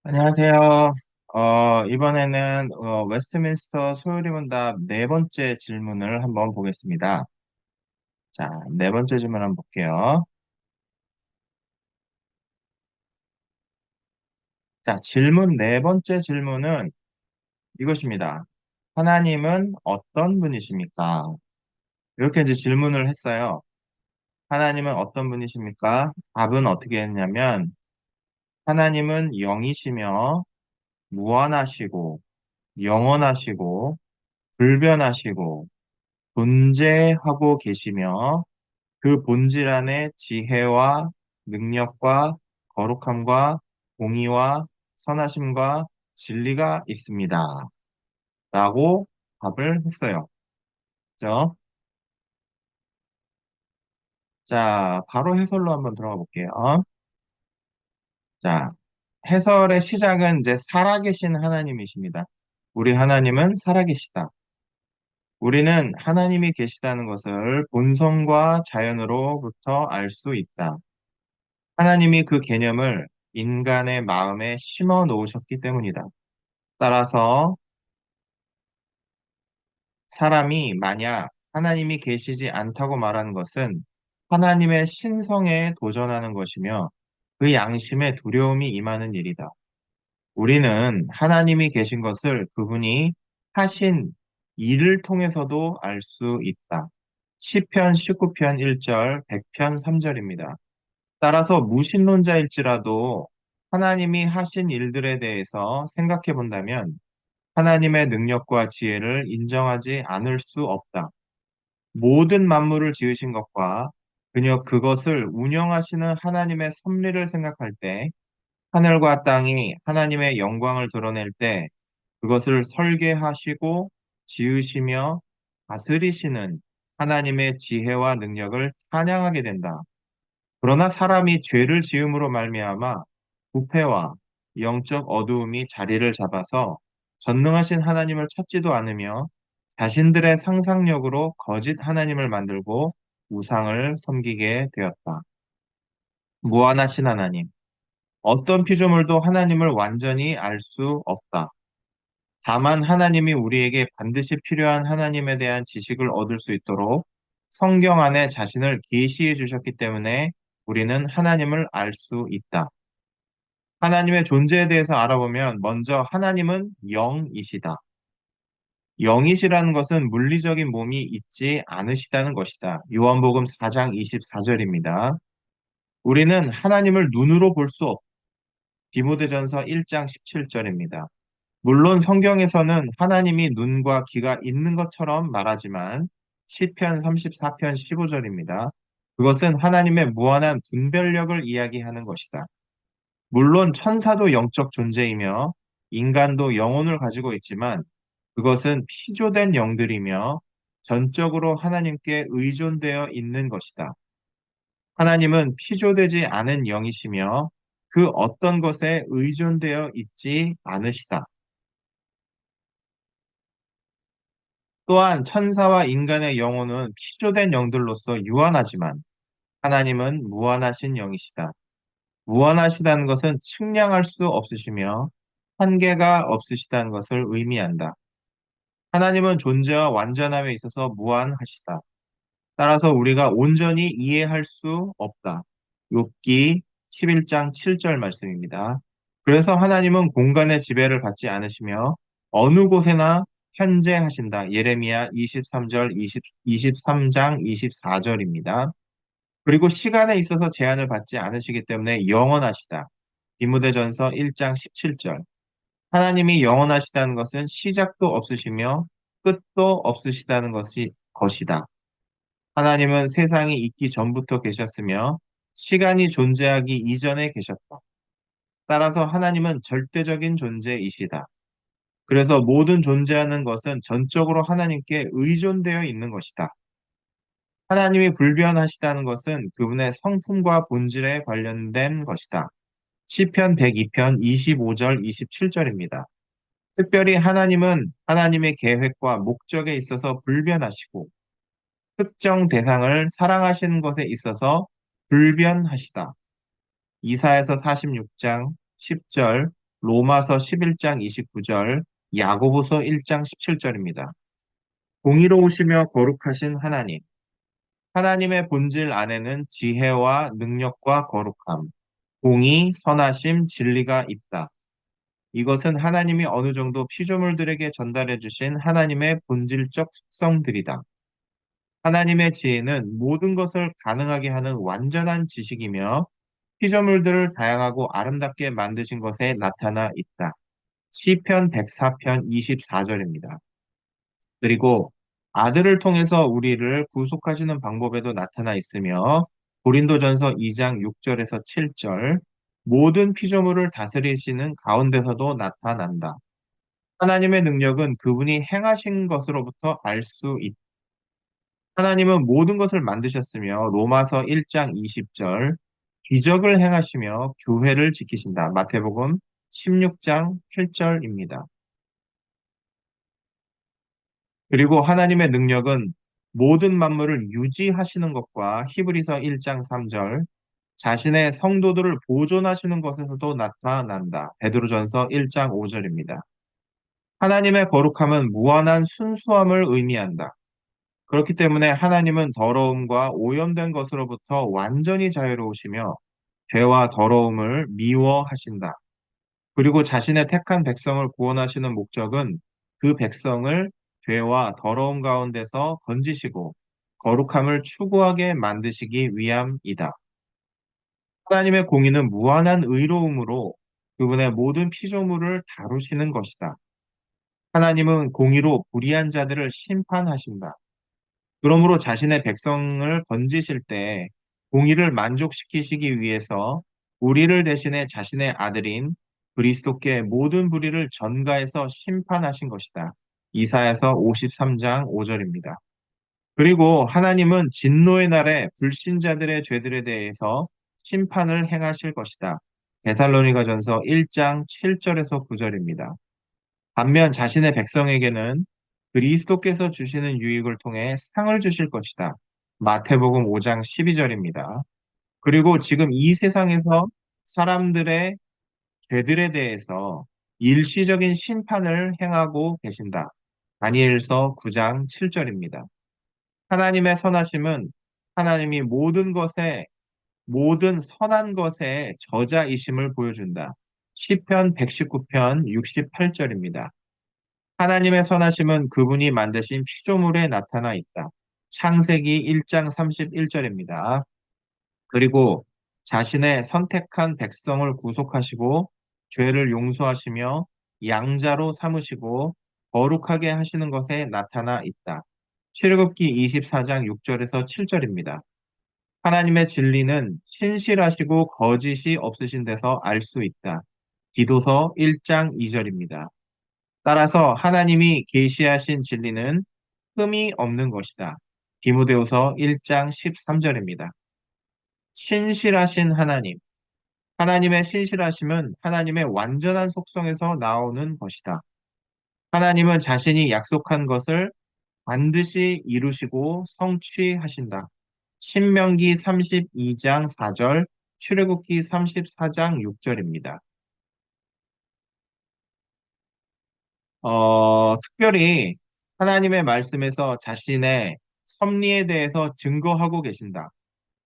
안녕하세요. 이번에는 웨스트민스터 소요리문답 네 번째 질문을 한번 보겠습니다. 자, 네 번째 질문 한번 볼게요. 자, 질문 네 번째 질문은 이것입니다. 하나님은 어떤 분이십니까? 이렇게 이제 질문을 했어요. 하나님은 어떤 분이십니까? 답은 어떻게 했냐면, 하나님은 영이시며, 무한하시고, 영원하시고, 불변하시고, 존재하고 계시며, 그 본질 안에 지혜와 능력과 거룩함과 공의와 선하심과 진리가 있습니다. 라고 답을 했어요. 그죠? 자, 바로 해설로 한번 들어가 볼게요. 자, 해설의 시작은 이제 살아계신 하나님이십니다. 우리 하나님은 살아계시다. 우리는 하나님이 계시다는 것을 본성과 자연으로부터 알 수 있다. 하나님이 그 개념을 인간의 마음에 심어 놓으셨기 때문이다. 따라서 사람이 만약 하나님이 계시지 않다고 말하는 것은 하나님의 신성에 도전하는 것이며 그 양심에 두려움이 임하는 일이다. 우리는 하나님이 계신 것을 그분이 하신 일을 통해서도 알 수 있다. 시편 19편 1절, 100편 3절입니다. 따라서 무신론자일지라도 하나님이 하신 일들에 대해서 생각해 본다면 하나님의 능력과 지혜를 인정하지 않을 수 없다. 모든 만물을 지으신 것과 그것을 운영하시는 하나님의 섭리를 생각할 때 하늘과 땅이 하나님의 영광을 드러낼 때 그것을 설계하시고 지으시며 다스리시는 하나님의 지혜와 능력을 찬양하게 된다. 그러나 사람이 죄를 지음으로 말미암아 부패와 영적 어두움이 자리를 잡아서 전능하신 하나님을 찾지도 않으며 자신들의 상상력으로 거짓 하나님을 만들고 우상을 섬기게 되었다. 무한하신 하나님. 어떤 피조물도 하나님을 완전히 알 수 없다. 다만 하나님이 우리에게 반드시 필요한 하나님에 대한 지식을 얻을 수 있도록 성경 안에 자신을 계시해 주셨기 때문에 우리는 하나님을 알 수 있다. 하나님의 존재에 대해서 알아보면 먼저 하나님은 영이시다. 영이시라는 것은 물리적인 몸이 있지 않으시다는 것이다. 요한복음 4장 24절입니다. 우리는 하나님을 눈으로 볼 수 없다. 디모데전서 1장 17절입니다. 물론 성경에서는 하나님이 눈과 귀가 있는 것처럼 말하지만 시편 34편 15절입니다. 그것은 하나님의 무한한 분별력을 이야기하는 것이다. 물론 천사도 영적 존재이며 인간도 영혼을 가지고 있지만 그것은 피조된 영들이며 전적으로 하나님께 의존되어 있는 것이다. 하나님은 피조되지 않은 영이시며 그 어떤 것에 의존되어 있지 않으시다. 또한 천사와 인간의 영혼은 피조된 영들로서 유한하지만 하나님은 무한하신 영이시다. 무한하시다는 것은 측량할 수 없으시며 한계가 없으시다는 것을 의미한다. 하나님은 존재와 완전함에 있어서 무한하시다. 따라서 우리가 온전히 이해할 수 없다. 욥기 11장 7절 말씀입니다. 그래서 하나님은 공간의 지배를 받지 않으시며 어느 곳에나 현재하신다. 예레미야 23장 24절입니다. 그리고 시간에 있어서 제한을 받지 않으시기 때문에 영원하시다. 디모데전서 1장 17절. 하나님이 영원하시다는 것은 시작도 없으시며 끝도 없으시다는 것이다. 하나님은 세상이 있기 전부터 계셨으며 시간이 존재하기 이전에 계셨다. 따라서 하나님은 절대적인 존재이시다. 그래서 모든 존재하는 것은 전적으로 하나님께 의존되어 있는 것이다. 하나님이 불변하시다는 것은 그분의 성품과 본질에 관련된 것이다. 시편 102편 25절 27절입니다. 특별히 하나님은 하나님의 계획과 목적에 있어서 불변하시고 특정 대상을 사랑하시는 것에 있어서 불변하시다. 이사야서 46장 10절, 로마서 11장 29절, 야고보서 1장 17절입니다. 공의로우시며 거룩하신 하나님. 하나님의 본질 안에는 지혜와 능력과 거룩함, 공의, 선하심, 진리가 있다. 이것은 하나님이 어느 정도 피조물들에게 전달해 주신 하나님의 본질적 속성들이다. 하나님의 지혜는 모든 것을 가능하게 하는 완전한 지식이며 피조물들을 다양하고 아름답게 만드신 것에 나타나 있다. 시편 104편 24절입니다. 그리고 아들을 통해서 우리를 구속하시는 방법에도 나타나 있으며 고린도전서 2장 6절에서 7절 모든 피조물을 다스리시는 가운데서도 나타난다. 하나님의 능력은 그분이 행하신 것으로부터 알 수 있다. 하나님은 모든 것을 만드셨으며 로마서 1장 20절 기적을 행하시며 교회를 지키신다. 마태복음 16장 8절입니다. 그리고 하나님의 능력은 모든 만물을 유지하시는 것과 히브리서 1장 3절 자신의 성도들을 보존하시는 것에서도 나타난다. 베드로전서 1장 5절입니다. 하나님의 거룩함은 무한한 순수함을 의미한다. 그렇기 때문에 하나님은 더러움과 오염된 것으로부터 완전히 자유로우시며 죄와 더러움을 미워하신다. 그리고 자신의 택한 백성을 구원하시는 목적은 그 백성을 죄와 더러움 가운데서 건지시고 거룩함을 추구하게 만드시기 위함이다. 하나님의 공의는 무한한 의로움으로 그분의 모든 피조물을 다루시는 것이다. 하나님은 공의로 불의한 자들을 심판하신다. 그러므로 자신의 백성을 건지실 때 공의를 만족시키시기 위해서 우리를 대신해 자신의 아들인 그리스도께 모든 불의를 전가해서 심판하신 것이다. 이사야서 53장 5절입니다. 그리고 하나님은 진노의 날에 불신자들의 죄들에 대해서 심판을 행하실 것이다. 데살로니가전서 1장 7절에서 9절입니다. 반면 자신의 백성에게는 그리스도께서 주시는 유익을 통해 상을 주실 것이다. 마태복음 5장 12절입니다. 그리고 지금 이 세상에서 사람들의 죄들에 대해서 일시적인 심판을 행하고 계신다. 다니엘서 9장 7절입니다. 하나님의 선하심은 하나님이 모든 선한 것의 저자이심을 보여준다. 시편 119편 68절입니다. 하나님의 선하심은 그분이 만드신 피조물에 나타나 있다. 창세기 1장 31절입니다. 그리고 자신의 선택한 백성을 구속하시고 죄를 용서하시며 양자로 삼으시고 거룩하게 하시는 것에 나타나 있다. 출애굽기 24장 6절에서 7절입니다. 하나님의 진리는 신실하시고 거짓이 없으신 데서 알 수 있다. 기도서 1장 2절입니다. 따라서 하나님이 계시하신 진리는 흠이 없는 것이다. 디모데후서 1장 13절입니다. 신실하신 하나님. 하나님의 신실하심은 하나님의 완전한 속성에서 나오는 것이다. 하나님은 자신이 약속한 것을 반드시 이루시고 성취하신다. 신명기 32장 4절, 출애굽기 34장 6절입니다. 특별히 하나님의 말씀에서 자신의 섭리에 대해서 증거하고 계신다.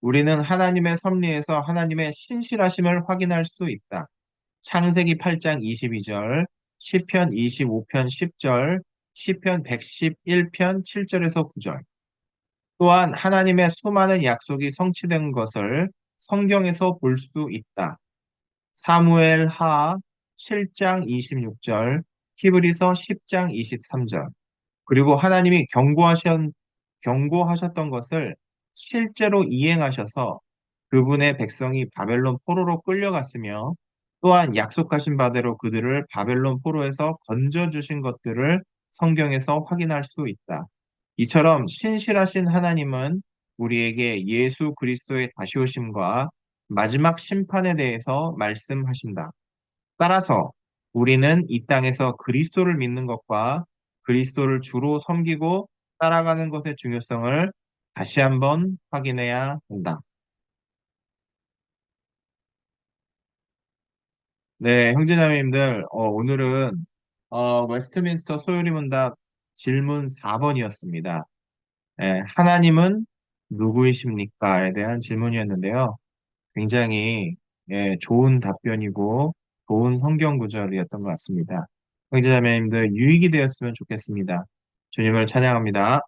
우리는 하나님의 섭리에서 하나님의 신실하심을 확인할 수 있다. 창세기 8장 22절, 시편 25편 10절, 시편 111편 7절에서 9절. 또한 하나님의 수많은 약속이 성취된 것을 성경에서 볼 수 있다. 사무엘 하 7장 26절, 히브리서 10장 23절. 그리고 하나님이 경고하셨던 것을 실제로 이행하셔서 그분의 백성이 바벨론 포로로 끌려갔으며 또한 약속하신 바대로 그들을 바벨론 포로에서 건져주신 것들을 성경에서 확인할 수 있다. 이처럼 신실하신 하나님은 우리에게 예수 그리스도의 다시 오심과 마지막 심판에 대해서 말씀하신다. 따라서 우리는 이 땅에서 그리스도를 믿는 것과 그리스도를 주로 섬기고 따라가는 것의 중요성을 다시 한번 확인해야 한다. 네, 형제자매님들, 오늘은 웨스트민스터 소요리문답 질문 4번이었습니다. 하나님은 누구이십니까?에 대한 질문이었는데요. 굉장히 좋은 답변이고 좋은 성경 구절이었던 것 같습니다. 형제자매님들 유익이 되었으면 좋겠습니다. 주님을 찬양합니다.